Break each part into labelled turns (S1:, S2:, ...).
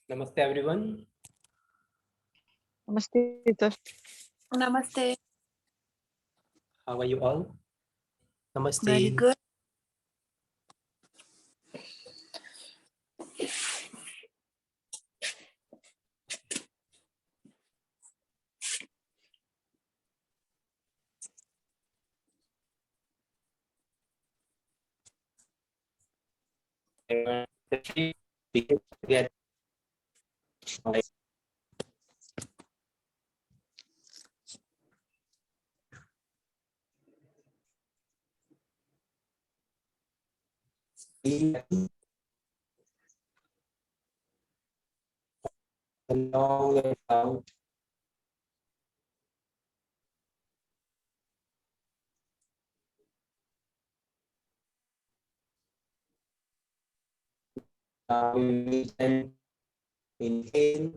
S1: Namaste everyone.
S2: Namaste, sir.
S3: Namaste.
S1: How are you all? Namaste.
S3: Very good.
S1: Get long and out. We can inhale.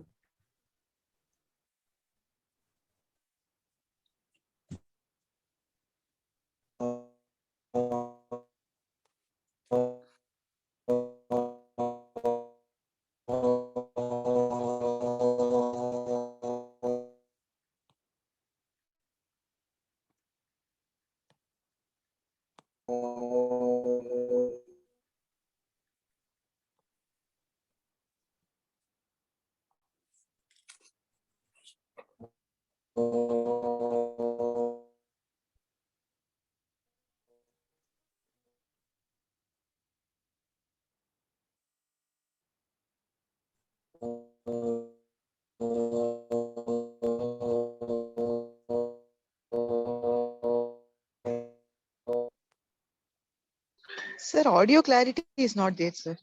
S2: Sir, audio clarity is not there, sir.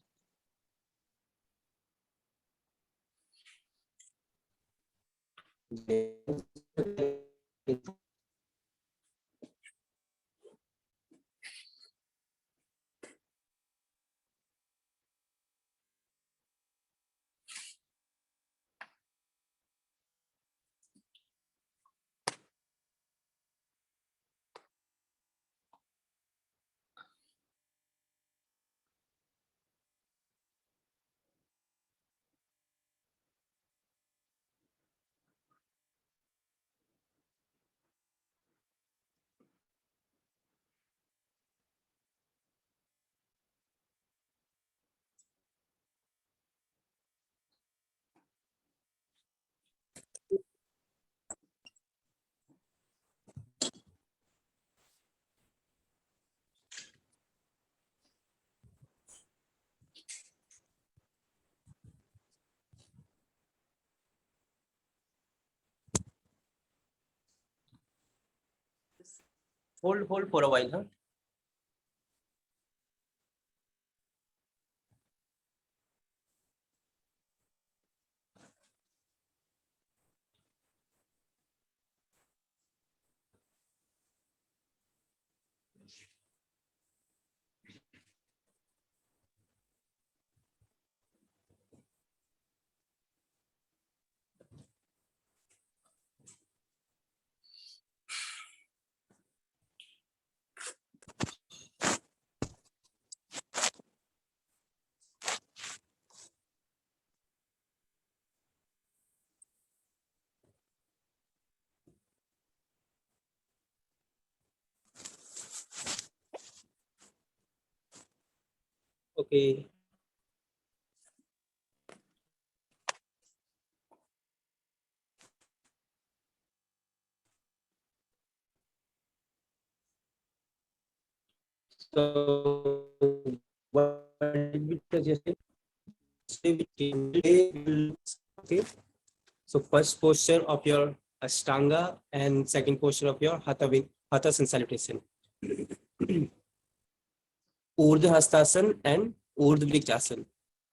S1: Hold for a while, huh? Okay. So what did we discuss yesterday? Okay. So first posture of your Ashtanga and second posture of your Khatasana Salutation. Urdhva Hastasana and Urdhva Vriksasana.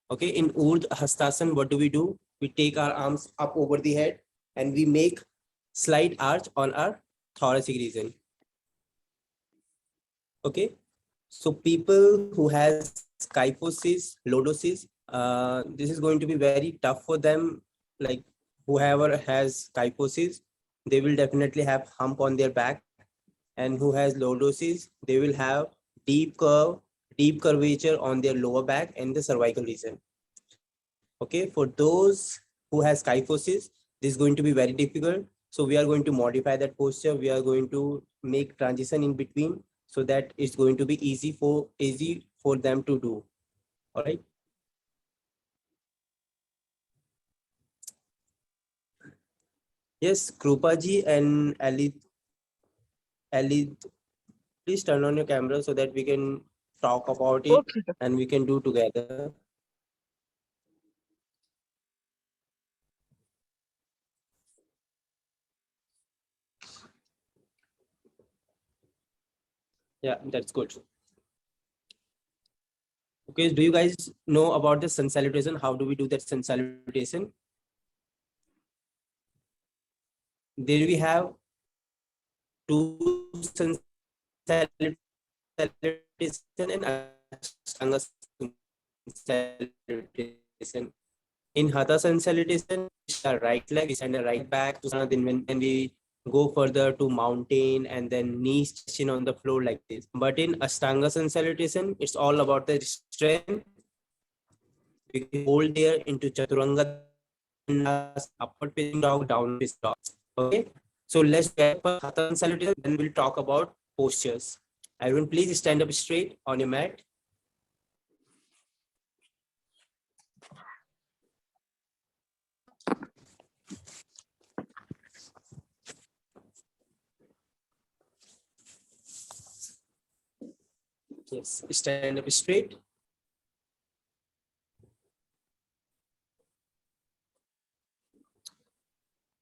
S1: Okay, in Urdhva Hastasana, what do? We take our arms up over the head and we make slight arch on our thoracic region. Okay, so people who has kyphosis, lordosis, this is going to be very tough for them. Like whoever has kyphosis, they will definitely have hump on their back, and who has lordosis, they will have deep curvature on their lower back and the cervical region. Okay, for those who has kyphosis, this is going to be very difficult. So we are going to modify that posture. We are going to make transition in between so that it's going to be easy for them to do. All right. Yes, Krupaji and Ali, please turn on your camera so that we can talk about it
S2: Okay, sir.
S1: and we can do together. Yeah, that's good. Okay, do you guys know about the sun salutation? How do we do that sun salutation? There we have two sun salutation and Ashtanga salutation. In Hatha sun salutation, our right leg is and the right back. Then when we go further to mountain and then knees touching on the floor like this. But in Ashtanga sun salutation, it's all about the strength. We can hold there into Chaturanga, upward facing dog, down facing dog. Okay, so let's get for Hatha sun salutation. Then we'll talk about postures. Everyone, please stand up straight on your mat. Yes, stand up straight.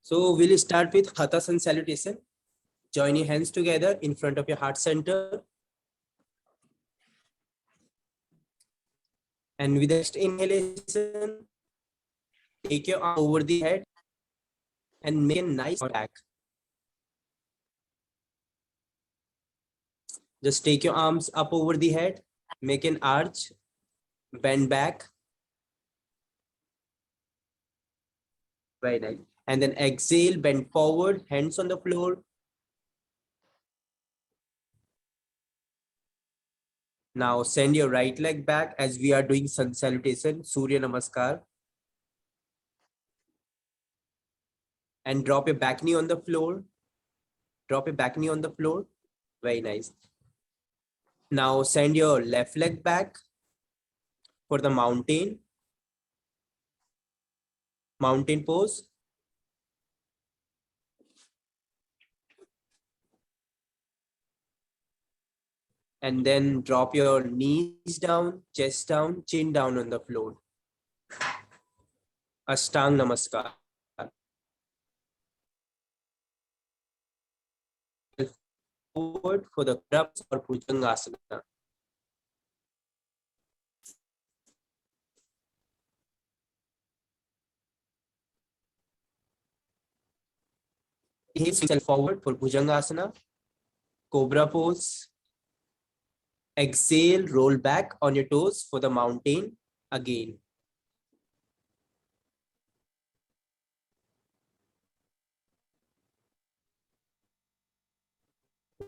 S1: So we'll start with Khatasana Salutation. Join your hands together in front of your heart center. And with the next inhalation, take your arm over the head and make a nice back. Just take your arms up over the head, make an arch, bend back. Very nice. And then exhale, bend forward, hands on the floor. Now send your right leg back as we are doing sun salutation, Surya Namaskar. And drop your back knee on the floor. Drop your back knee on the floor. Very nice. Now send your left leg back for the mountain pose. And then drop your knees down, chest down, chin down on the floor. Ashtang Namaskar. Forward for the Khatasana or Bhujangasana. Inhale forward for Bhujangasana, Cobra pose. Exhale, roll back on your toes for the mountain again.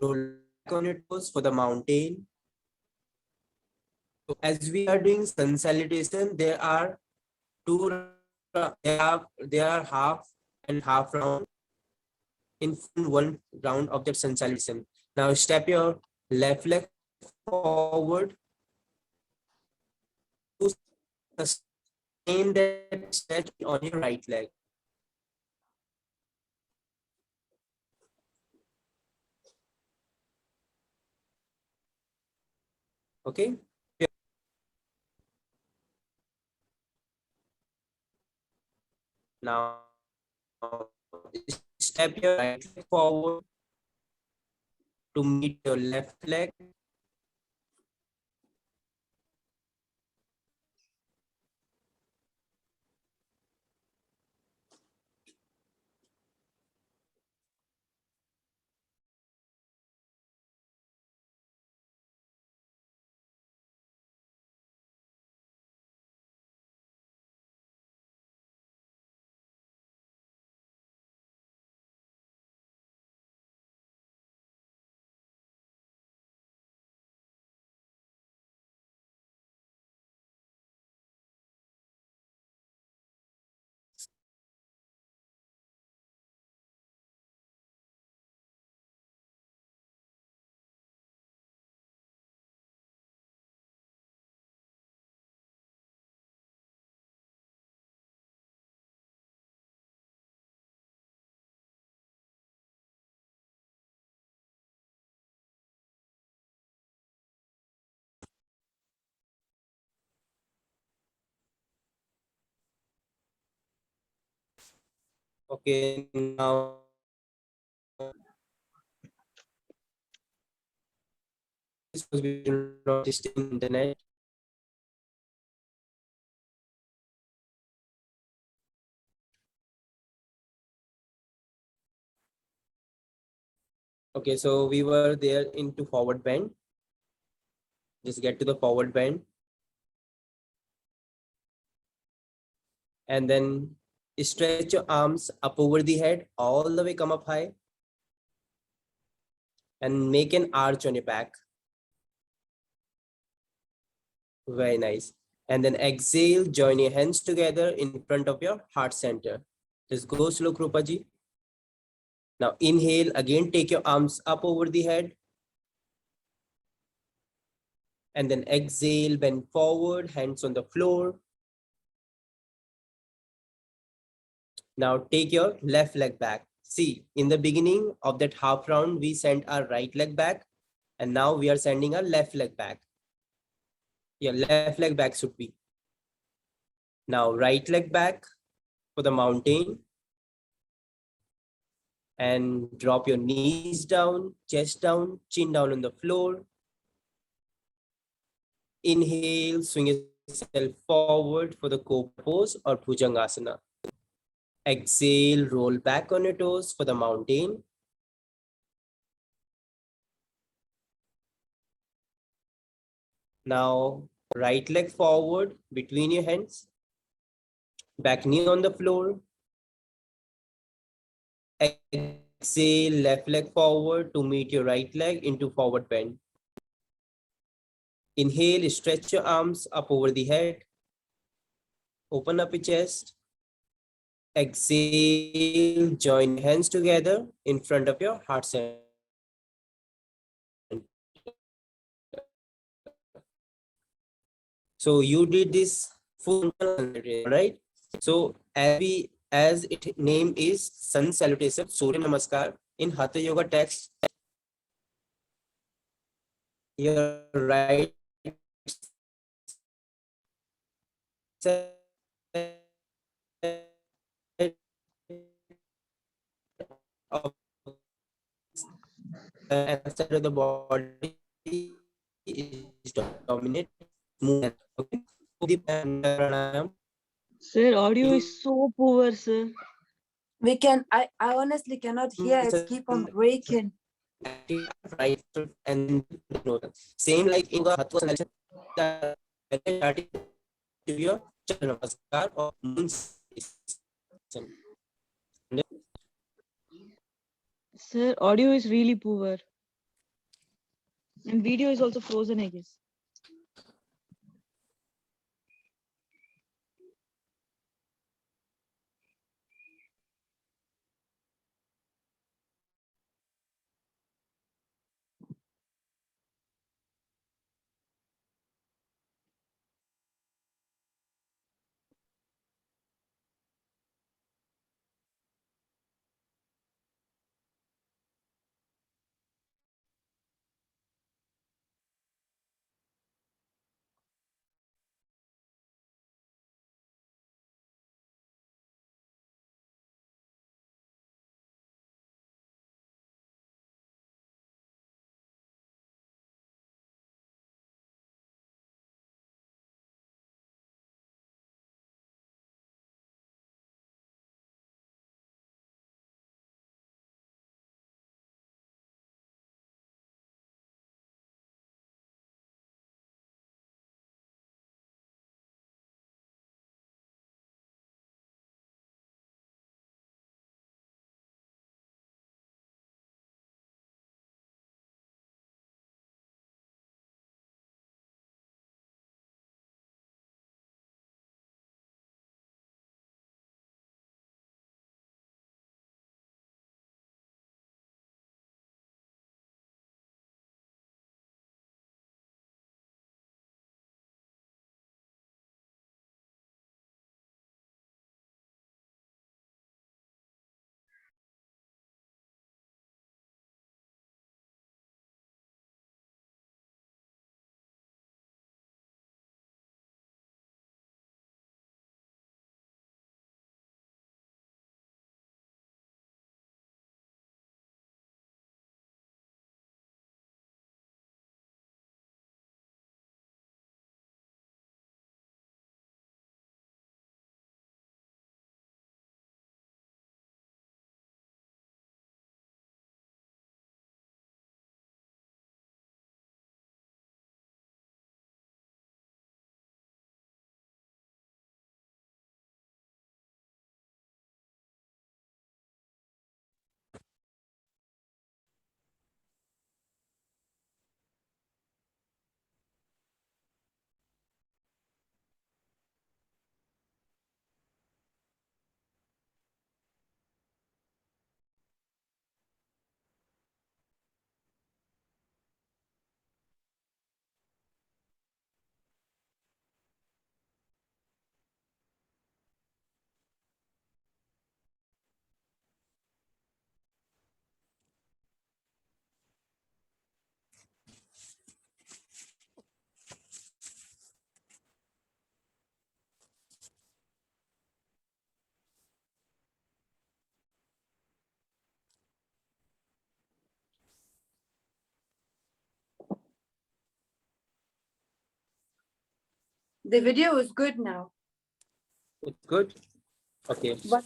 S1: Roll back on your toes for the mountain. So as we are doing sun salutation, there are half and half round in one round of that sun salutation. Now step your left leg forward to sustain that stretch on your right leg. Okay. Now step your right leg forward to meet your left leg. Okay, now we do not just in internet. Okay, so we were there into forward bend. Just get to the forward bend. And then stretch your arms up over the head, all the way come up high. And make an arch on your back. Very nice. And then exhale, join your hands together in front of your heart center. Just go slow, Krupaji. Now inhale, again take your arms up over the head. And then exhale, bend forward, hands on the floor. Now take your left leg back. See, in the beginning of that half round, we sent our right leg back. And now we are sending our left leg back. Your left leg back should be. Now right leg back for the mountain. And drop your knees down, chest down, chin down on the floor. Inhale, swing yourself forward for the cobra pose or bhujangasana. Exhale, roll back on your toes for the mountain. Now, right leg forward between your hands. Back knee on the floor. Exhale, left leg forward to meet your right leg into forward bend. Inhale, stretch your arms up over the head. Open up your chest. Exhale, join hands together in front of your heart center. So you did this full, right? So as its name is sun salutation, Surya Namaskar, in Hatha Yoga text, your right side of the side of the body is dominant. Movement. Okay. The pranayam.
S2: Sir, audio is so poor, sir.
S3: I honestly cannot hear. It's keep on breaking.
S1: Right, and same like in the Hatha Salutation, starting to your Chandra Namaskar or moon salutation.
S2: Sir, audio is really poor. And video is also frozen, I guess.
S3: The video is good now.
S1: It's good. Okay.
S3: But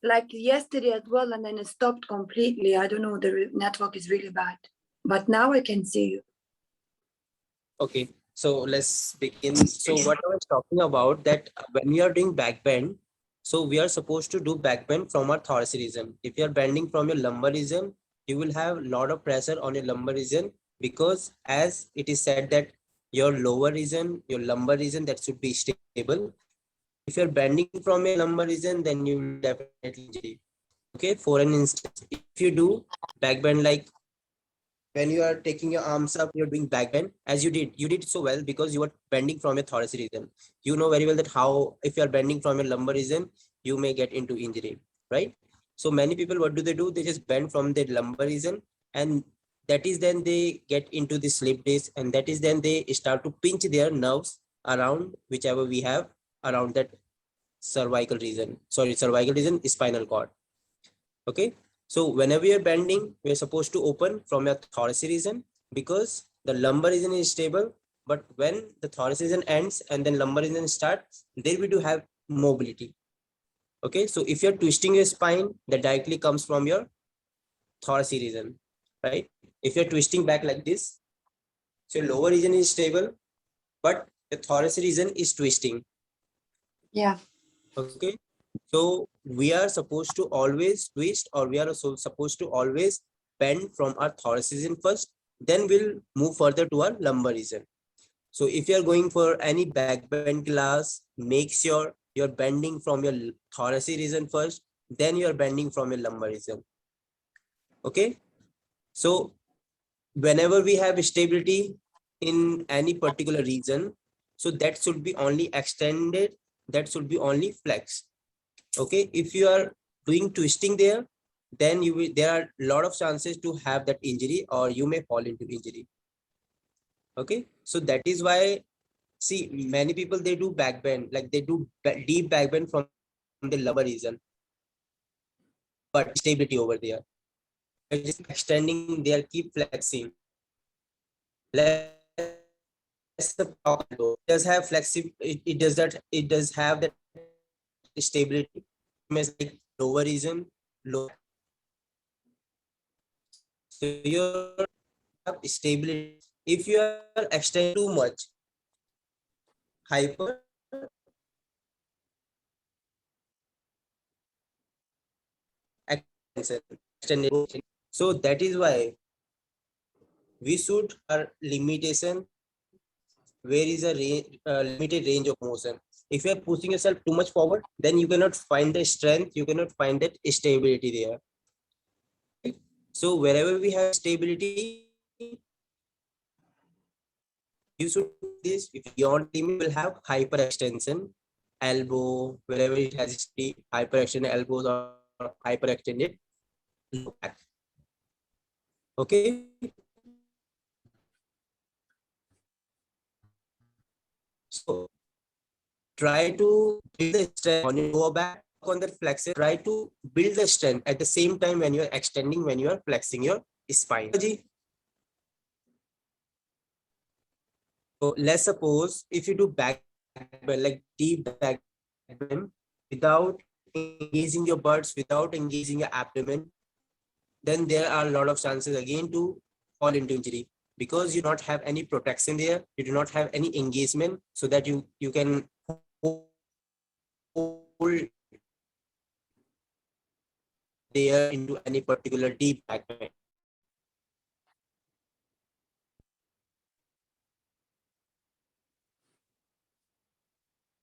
S3: like yesterday as well, and then it stopped completely. I don't know, the network is really bad. But now I can see you.
S1: Okay. So let's begin. So what I was talking about, that when we are doing back bend, so we are supposed to do back bend from our thoracic region. If you are bending from your lumbar region, you will have a lot of pressure on your lumbar region, because as it is said that your lower region, your lumbar region, that should be stable. If you're bending from a lumbar region, then you will definitely injury. Okay, for an instance, if you do back bend, like when you are taking your arms up, you're doing back bend, as you did so well because you were bending from your thoracic region. You know very well that how, if you are bending from your lumbar region, you may get into injury, right? So many people, what do? They just bend from their lumbar region, and that is then they get into the slip disc, and that is then they start to pinch their nerves around whichever we have around that cervical region. Sorry, cervical region, spinal cord. Okay. So whenever you're bending, we're supposed to open from your thoracic region, because the lumbar region is stable. But when the thoracic region ends and then lumbar region starts, there we do have mobility. Okay. So if you're twisting your spine, that directly comes from your thoracic region, right? If you're twisting back like this, so your lower region is stable, but the thoracic region is twisting.
S3: Yeah.
S1: Okay. So we are supposed to always twist, or we are also supposed to always bend from our thoracic region first, then we'll move further to our lumbar region. So if you are going for any back bend class, make sure you're bending from your thoracic region first, then you're bending from your lumbar region. Okay. So whenever we have stability in any particular region, so that should be only extended, that should be only flexed. Okay, if you are doing twisting there, then you will, there are a lot of chances to have that injury, or you may fall into injury. Okay, so that is why, see, many people, they do back bend, like they do deep back bend from the lumbar region, but stability over there. They're just extending, they are keep flexing. Let's talk about, it does have flexibility, it does that, it does have that stability, like lower region, low. So your stability, if you are extending too much, hyper extension. So that is why we should our limitation, where is a limited range of motion. If you are pushing yourself too much forward, then you cannot find the strength, you cannot find that stability there. So wherever we have stability, you should do this. If beyond limit, will have hyperextension, elbow, wherever it has hyperextended elbows or hyperextended low back. Okay. So try to build the strength on your lower back, on the flexor. Try to build the strength at the same time when you are extending, when you are flexing your spine. So let's suppose if you do back bend, like deep back bend, without engaging your buttocks, without engaging your abdomen, then there are a lot of chances again to fall into injury, because you not have any protection there, you do not have any engagement, so that you can hold there into any particular deep back bend.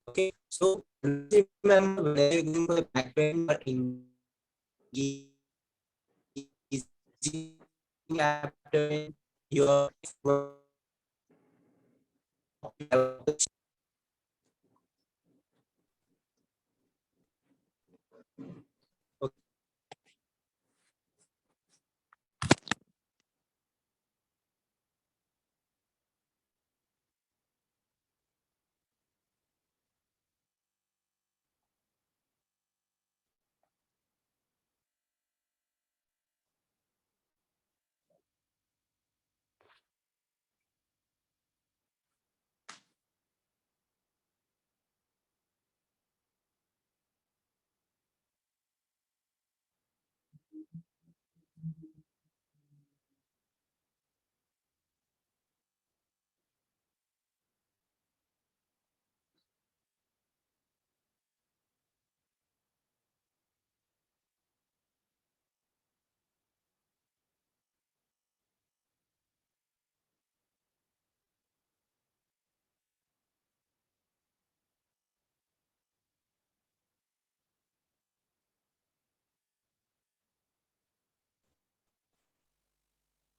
S1: Okay, so remember, when you're going for the back bend, engaging abdomen, your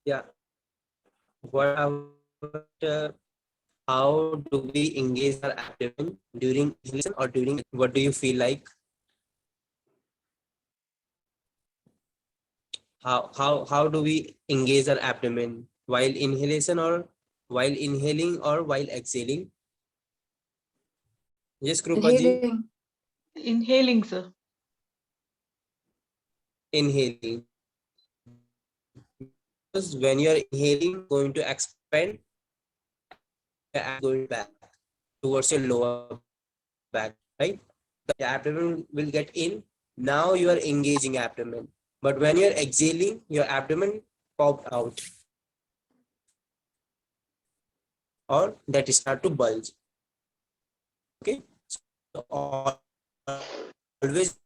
S1: Yeah. What about how do we engage our abdomen during inhalation or during, what do you feel like? How do we engage our abdomen while inhalation or while inhaling or while exhaling? Yes, Krupaji.
S3: Inhaling.
S2: Inhaling, sir.
S1: Inhaling. Because when you're inhaling, going to expand, going back towards your lower back, right? The abdomen will get in. Now you are engaging abdomen. But when you're exhaling, your abdomen popped out, or that start to bulge. Okay, so always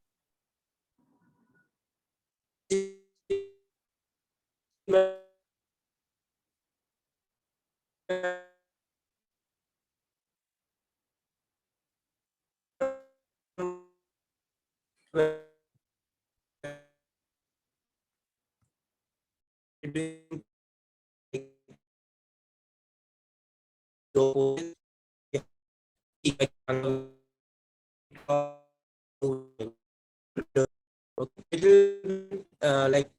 S1: like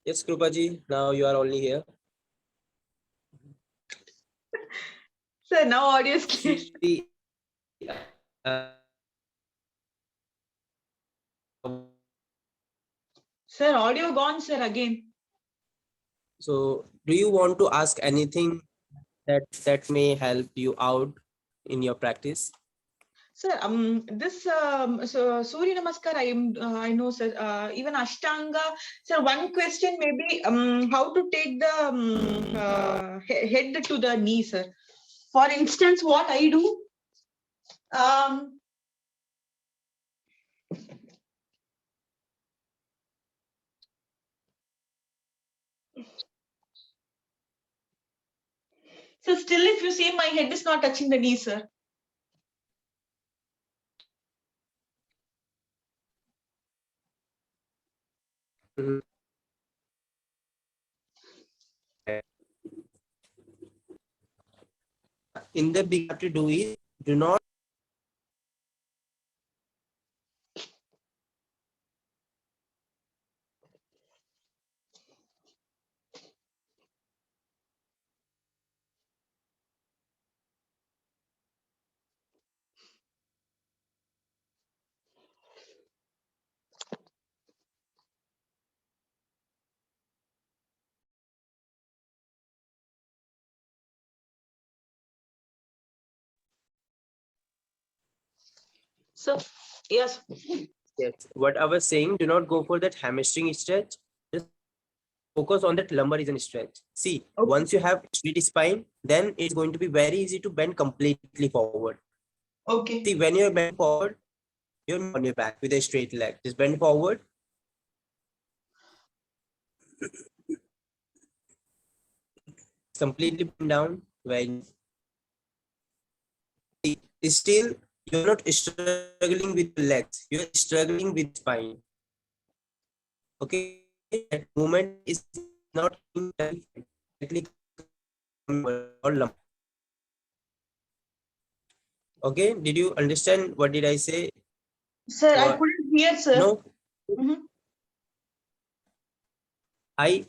S1: yes, Krupaji, now you are only here.
S2: Sir, now audio is clear.
S1: See,
S2: Sir, audio gone, sir, again.
S1: so do you want to ask anything that may help you out in your practice?
S2: Sir, this so Surya Namaskar, I know, sir. Even Ashtanga, sir. One question maybe how to take the head to the knee, sir. For instance, what I do, so still, if you see, my head is not touching the knee, sir.
S1: Mhm. In the big have to do is do not
S2: So yes.
S1: yes, what I was saying, do not go for that hamstring stretch. Just focus on that lumbar region stretch. See,
S2: Okay.
S1: once you have straight spine, then it's going to be very easy to bend completely forward.
S2: Okay.
S1: See, when you're bent forward, you're on your back with a straight leg. Just bend forward. Completely bend down. When still you're not struggling with legs, you're struggling with spine. Okay, that movement is not directly or lump. Okay, did you understand what did I say?
S2: Sir, I
S1: Or-
S2: couldn't hear, sir.
S1: No,
S2: Mhm.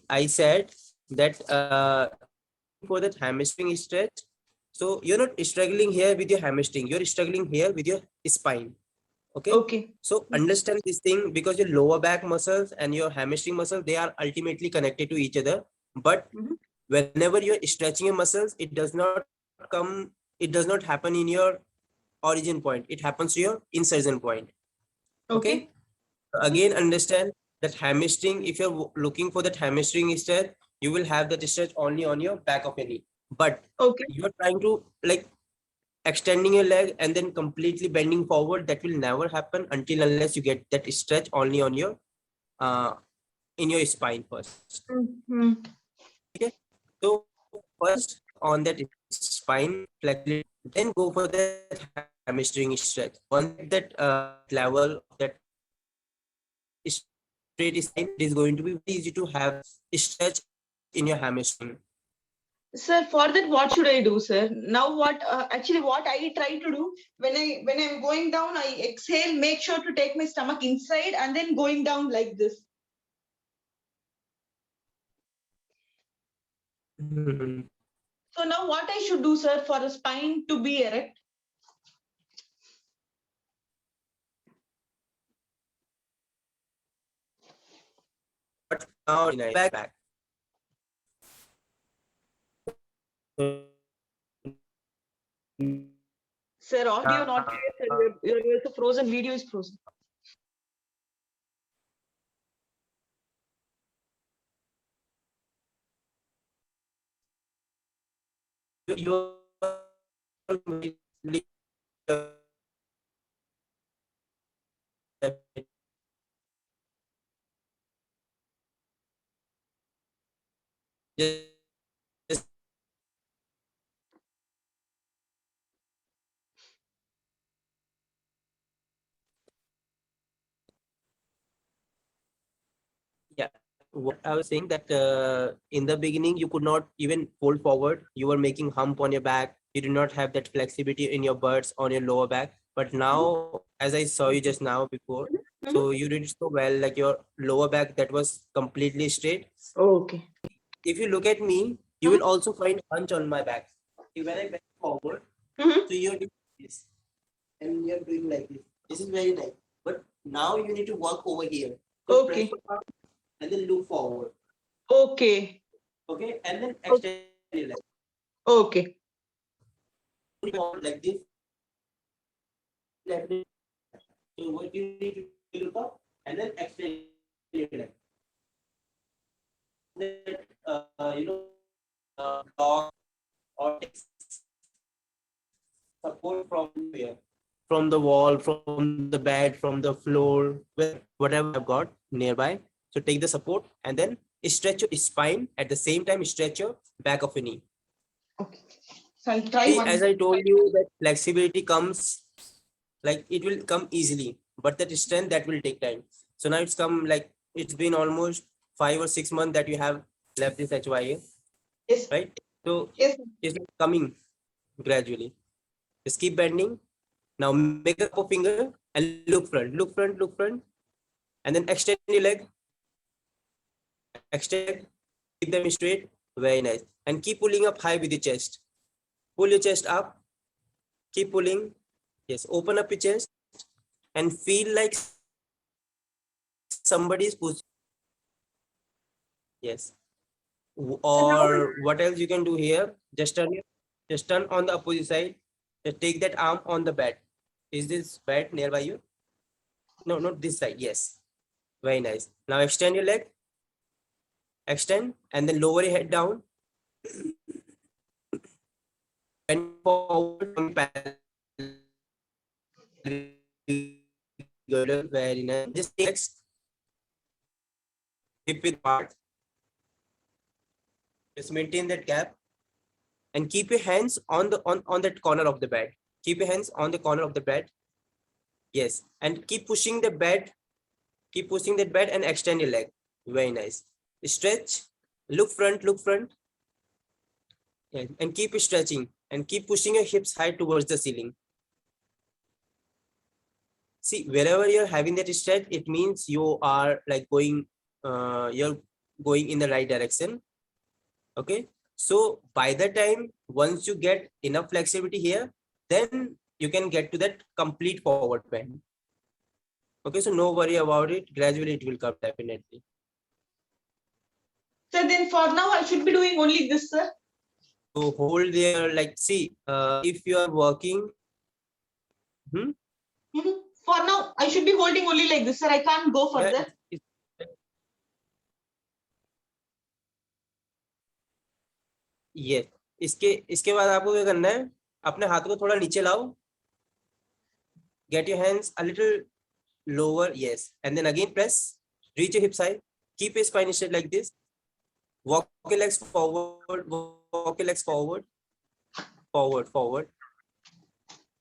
S1: I said that for that hamstring stretch, so you're not struggling here with your hamstring, you're struggling here with your spine. Okay.
S2: Okay.
S1: So understand this thing, because your lower back muscles and your hamstring muscle, they are ultimately connected to each other. But
S2: Mhm.
S1: whenever you're stretching your muscles, it does not happen in your origin point. It happens to your insertion point. Okay. Again, understand that hamstring, if you're looking for that hamstring stretch, you will have that stretch only on your back of your knee. But
S2: Okay.
S1: you are trying to like extending your leg and then completely bending forward. That will never happen until unless you get that stretch only on your in your spine first.
S2: Mhm.
S1: Okay, so first on that spine flexibility, then go for that hamstring stretch. Once that level of that straight spine, it is going to be very easy to have stretch in your hamstring.
S2: Sir, for that, what should I do, sir? Now, what actually what I try to do when I'm going down, I exhale, make sure to take my stomach inside, and then going down like this.
S1: Mhm.
S2: So now, what I should do, sir, for the spine to be erect?
S1: But now back.
S2: Sir, audio not clear. Sir. Your frozen. Video is frozen.
S1: You just yeah, what I was saying that in the beginning you could not even fold forward. You were making hump on your back. You did not have that flexibility in your butts on your lower back. But now, as I saw you just now before, so you did so well. Like your lower back that was completely straight.
S2: Okay.
S1: If you look at me, you will also find hunch on my back. See, when I bend forward, so you're doing this, and you're doing like this. This is very nice. But now you need to work over here. So
S2: Okay.
S1: press the arm and then look forward.
S2: Okay.
S1: Okay, and then extend your leg.
S2: Okay.
S1: Forward like this. Left leg. So what you need to look up and then extend your leg. Then, block or support from here, from the wall, from the bed, from the floor, whatever I've got nearby. So take the support and then stretch your spine at the same time. Stretch your back of your knee.
S2: Okay. So I'll try
S1: See,
S2: one.
S1: as I told you, that flexibility comes like it will come easily, but that strength that will take time. So now it's come like it's been almost 5 or 6 months that you have left this HYA,
S2: Yes.
S1: right? So
S2: Yes.
S1: it's coming gradually. Just keep bending. Now make a upper finger and look front, look front, look front, and then extend your leg. Extend, keep them straight. Very nice. And keep pulling up high with the chest. Pull your chest up. Keep pulling. Yes, open up your chest and feel like somebody is pushing. Yes. Or what else you can do here? Just turn on the opposite side. Just take that arm on the bed. Is this bed nearby you? No, not this side. Yes. Very nice. Now extend your leg. Extend and then lower your head down. Bend forward. Very nice. Just next. Hip width apart. Just maintain that gap. And keep your hands on the on that corner of the bed. Keep your hands on the corner of the bed. Yes. And keep pushing the bed. Keep pushing that bed and extend your leg. Very nice. Stretch. Look front, look front. And keep stretching and keep pushing your hips high towards the ceiling. See, wherever you're having that stretch, it means you are like going, you're going in the right direction. Okay. So by the time, once you get enough flexibility here, then you can get to that complete forward bend. Okay. So no worry about it. Gradually it will come definitely.
S2: So then for now, I should be doing only this, sir.
S1: So hold there, like, see, if you are working.
S2: For now, I should be holding only like this, sir. I can't go further.
S1: Yeah, ये इसके बाद आपको क्या करना है, अपने हाथ को थोड़ा नीचे लाओ, get your hands a little lower, yes, and then again press, reach your hip side, keep your spine straight like this, walk your legs forward, walk your legs forward, forward,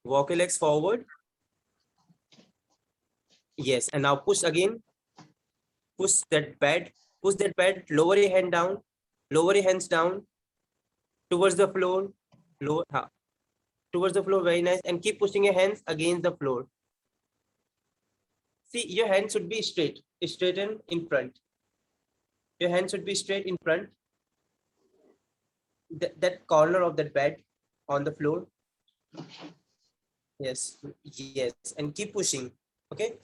S1: walk your legs forward, yes, and now push again, push that bed, lower your hand down, lower your hands down towards the floor, lower, towards the floor, very nice, and keep pushing your hands against the floor. See, your hands should be straighten in front. Your hands should be straight in front. That corner of that bed on the floor. Yes, and keep pushing. Okay,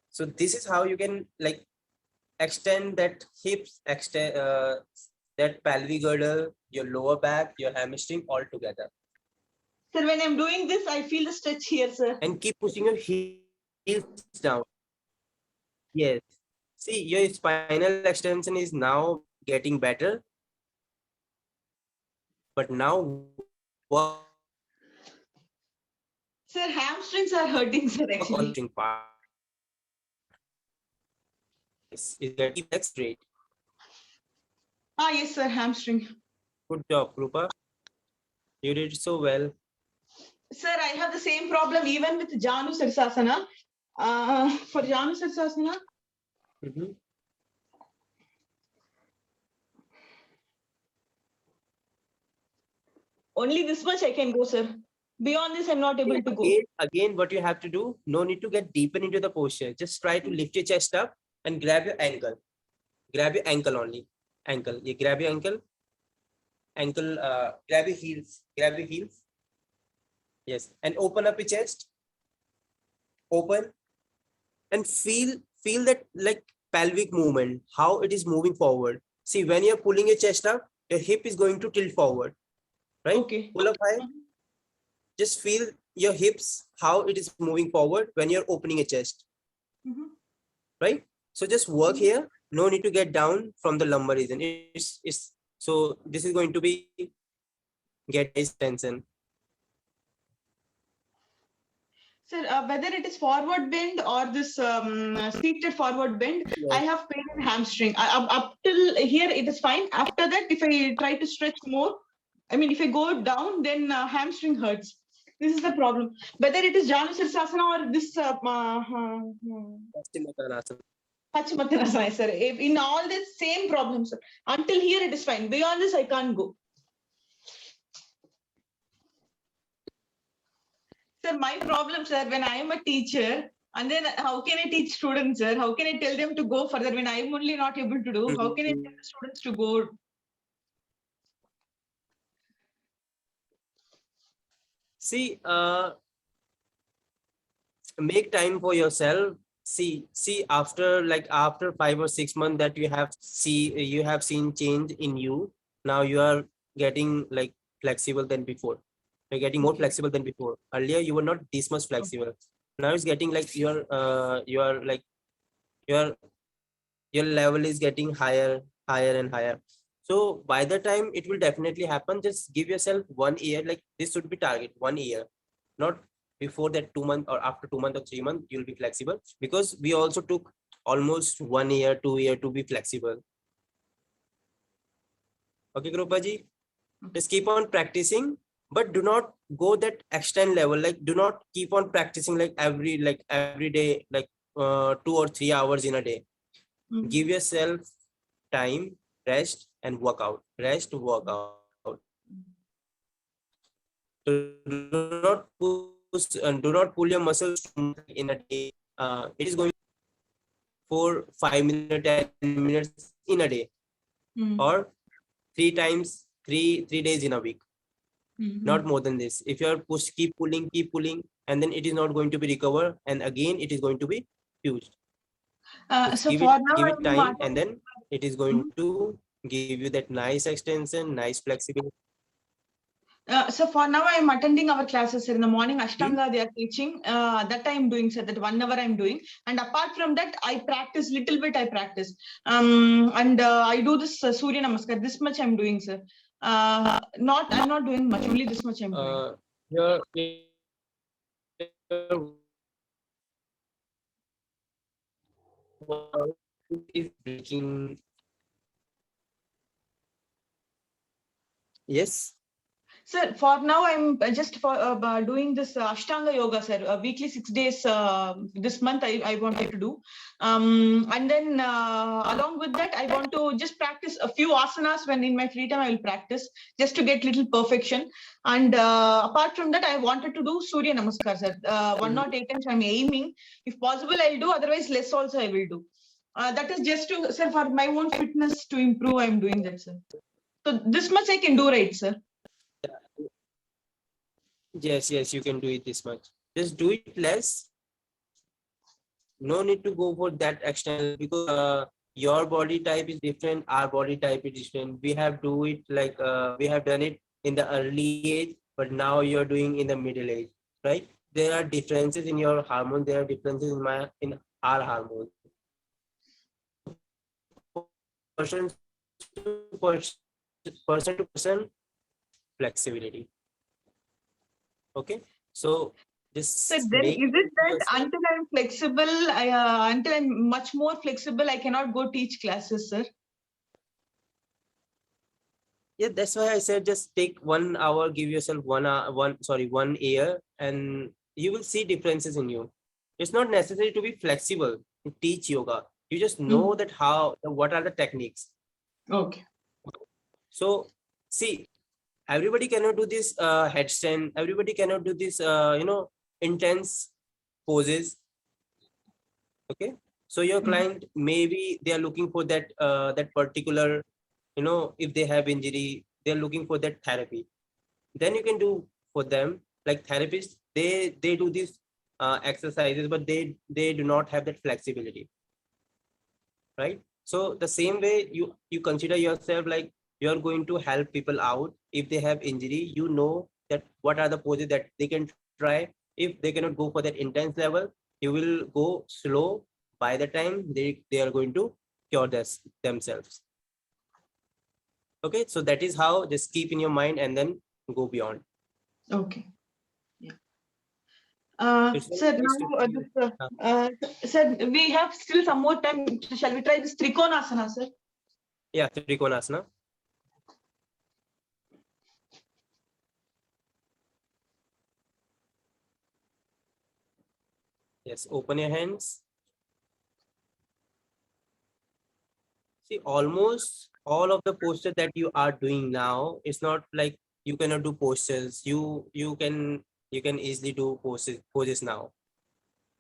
S1: so this is how you can like extend that hips, extend that pelvic girdle, your lower back, your hamstring all together.
S2: Sir, when I'm doing this, I feel the stretch here, sir.
S1: And keep pushing your heels down. Yes. See, your spinal extension is now getting better. But now what?
S2: Sir, hamstrings are hurting, sir, actually.
S1: Part. Is that keep that straight?
S2: Yes, sir, hamstring.
S1: Good job, Krupa. You did so well.
S2: Sir, I have the same problem even with 𝐸𝐺-𝟑. For 𝐸𝐺-𝟑, only this much I can go, sir. Beyond this, I'm not able to go.
S1: Again, what you have to do, no need to get deeper into the posture. Just try to lift your chest up and grab your ankle. Grab your ankle only. Ankle. You grab your ankle. Grab your heels. Grab your heels. Yes. And open up your chest. Open. And feel that like pelvic movement, how it is moving forward. See, when you're pulling your chest up, your hip is going to tilt forward. Right?
S2: Okay.
S1: Pull up high. Just feel your hips, how it is moving forward when you're opening a chest. Right? So just work here. No need to get down from the lumbar region. So this is going to be get this tension.
S2: Sir, whether it is forward bend or this seated forward bend, yes. I have pain in hamstring. Up till here, it is fine. After that, if I try to stretch more, I mean, if I go down, then hamstring hurts. This is the problem. Whether it is 𝐸𝐺-𝟑 or this Paschimottanasana, sir. In all this same problem, sir. Until here, it is fine. Beyond this, I can't go. Sir, my problem, sir, when I am a teacher, and then how can I teach students, sir? How can I tell them to go further when I am only not able to do? How can I tell the students to go?
S1: See, make time for yourself. See, after 5 or 6 months that you have seen change in you. Now you are getting like flexible than before. You're getting more flexible than before. Earlier you were not this much flexible. Now it's getting like your level is getting higher and higher. So by the time it will definitely happen, just give yourself 1 year. Like this should be target 1 year, not before that 2 months or after 2 months or 3 months, you'll be flexible, because we also took almost 1 year, 2 years to be flexible. Okay, Krupaji, just keep on practicing, but do not go that extent level. Like do not keep on practicing like every day, like 2 or 3 hours in a day. Give yourself time, rest and work out. Rest, work out. Do not pull your muscles in a day. It is going for 5 minutes, 10 minutes in a day, or 3 days in a week. Not more than this. If you are keep pulling, and then it is not going to be recovered, and again it is going to be fused. So give it time, and then it is going to give you that nice extension, nice flexibility.
S2: So for now, I am attending our classes, sir. In the morning, Ashtanga they are teaching. That I am doing, sir. That 1 hour I am doing. And apart from that, I practice little bit. And I do this Surya Namaskar. This much I am doing, sir. I'm not doing much. Only this much I'm doing.
S1: Your is breaking. Yes.
S2: Sir, for now, I'm just doing this Ashtanga Yoga, sir. Weekly 6 days. This month, I wanted to do. And then along with that, I want to just practice a few asanas when in my free time I will practice just to get little perfection. And apart from that, I wanted to do Surya Namaskar, sir. 108 times I'm aiming. If possible, I'll do. Otherwise, less also I will do. That is just to, sir, for my own fitness to improve, I'm doing that, sir. So this much I can do, right, sir?
S1: Yes, you can do it this much. Just do it less. No need to go for that external, because your body type is different, our body type is different. We have do it like we have done it in the early age, but now you're doing in the middle age, right? There are differences in your hormone. There are differences in our hormones. Person to person flexibility. Okay, so just
S2: So then is it that until I'm flexible, until I'm much more flexible, I cannot go teach classes, sir?
S1: Yeah, that's why I said just take 1 hour, give yourself 1 year, and you will see differences in you. It's not necessary to be flexible to teach yoga. You just know that what are the techniques.
S2: Okay.
S1: So see, everybody cannot do this headstand. Everybody cannot do this, intense poses. Okay. So your client, maybe they are looking for that that particular, if they have injury, they're looking for that therapy. Then you can do for them, like therapists, they do these exercises, but they do not have that flexibility, right? So the same way you consider yourself like you're going to help people out. If they have injury, you know that what are the poses that they can try. If they cannot go for that intense level, you will go slow. By the time they are going to cure themselves. Okay, so that is how, just keep in your mind and then go beyond.
S2: Okay. Yeah. Sir, now, sir, we have still some more time. Shall we try this Trikonasana, sir?
S1: Yeah, Trikonasana. Yes, open your hands. See, almost all of the postures that you are doing now, it's not like you cannot do postures. You can easily do poses now.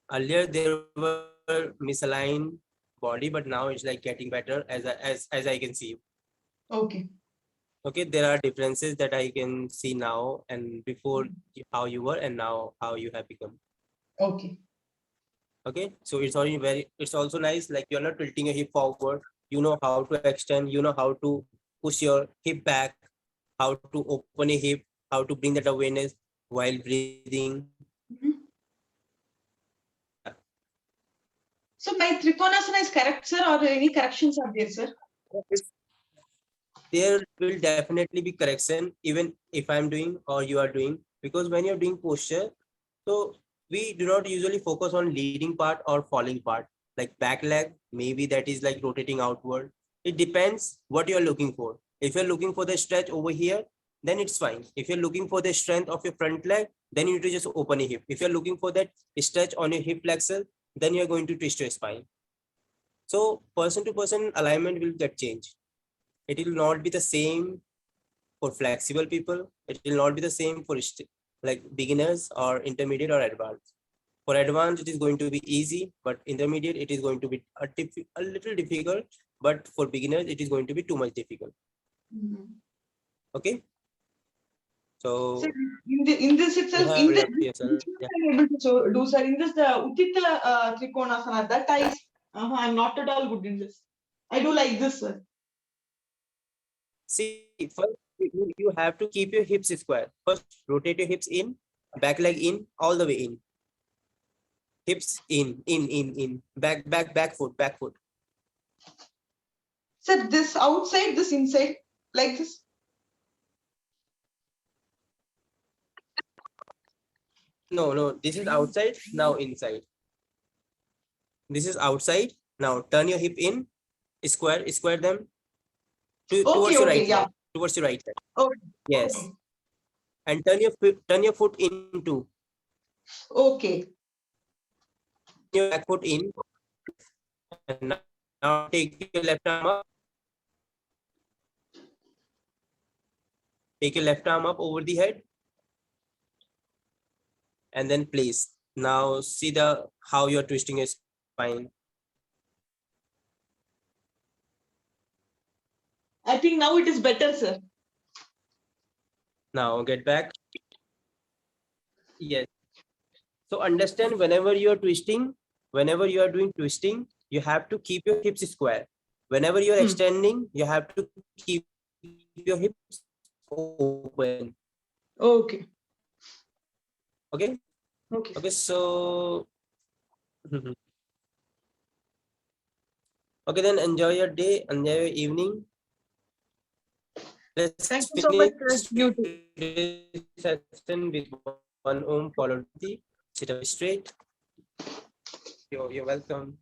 S1: Earlier there were misaligned body, but now it's like getting better as I can see.
S2: Okay.
S1: Okay, there are differences that I can see now and before, how you were and now how you have become.
S2: Okay.
S1: Okay, so it's also nice, like you're not tilting your hip forward. You know how to extend, you know how to push your hip back, how to open a hip, how to bring that awareness while breathing.
S2: So my Trikonasana is correct, sir, or any corrections are there, sir?
S1: There will definitely be correction, even if I'm doing or you are doing, because when you're doing posture, so we do not usually focus on leading part or falling part. Like back leg, maybe that is like rotating outward. It depends what you're looking for. If you're looking for the stretch over here, then it's fine. If you're looking for the strength of your front leg, then you need to just open a hip. If you're looking for that stretch on your hip flexor, then you're going to twist your spine. So person to person alignment will get changed. It will not be the same for flexible people. It will not be the same for like beginners or intermediate or advanced. For advanced, it is going to be easy, but intermediate, it is going to be a little difficult. But for beginners, it is going to be too much difficult. Okay. So
S2: in this itself, I'm able to do, sir. In this Untitled Trikonasana, that I'm not at all good in this. I do like this, sir.
S1: See, first you have to keep your hips square. First, rotate your hips in, back leg in, all the way in. Hips in, back foot.
S2: Sir, this outside, this inside, like this.
S1: No, this is outside, now inside. This is outside. Now turn your hip in, square them towards your right
S2: yeah.
S1: leg, towards your right leg.
S2: Okay.
S1: Yes.
S2: Okay.
S1: And turn your foot into
S2: Okay.
S1: your back foot in. And now take your left arm up. Take your left arm up over the head. And then place. Now see how you're twisting your spine.
S2: I think now it is better, sir.
S1: Now get back. Yes. So understand, whenever you are twisting, whenever you are doing twisting, you have to keep your hips square. Whenever you are extending, you have to keep your hips open.
S2: Okay.
S1: Okay.
S2: Okay.
S1: Okay. So. Okay, then enjoy your day, enjoy your evening. Let's
S2: Thank you so much,
S1: finish
S2: sir. You too.
S1: today's session with one Om followed by sit up straight. You're welcome.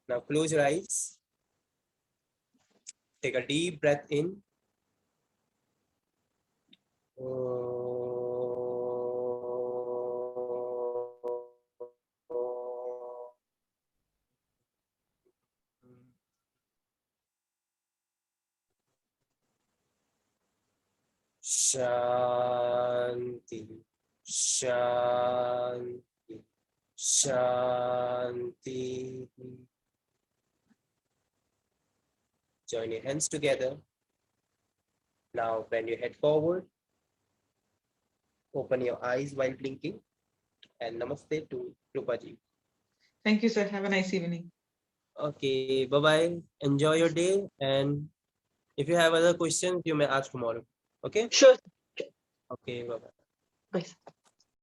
S1: Now close your eyes. Take a deep breath in. Shanti, Shanti, Shanti. Join your hands together. Now bend your head forward. Open your eyes while blinking. And namaste to Rupaji.
S2: Thank you, sir. Have a nice evening.
S1: Okay, bye-bye. Enjoy your day. And if you have other questions, you may ask tomorrow. Okay?
S2: Sure.
S1: Okay, bye-bye.
S2: Bye.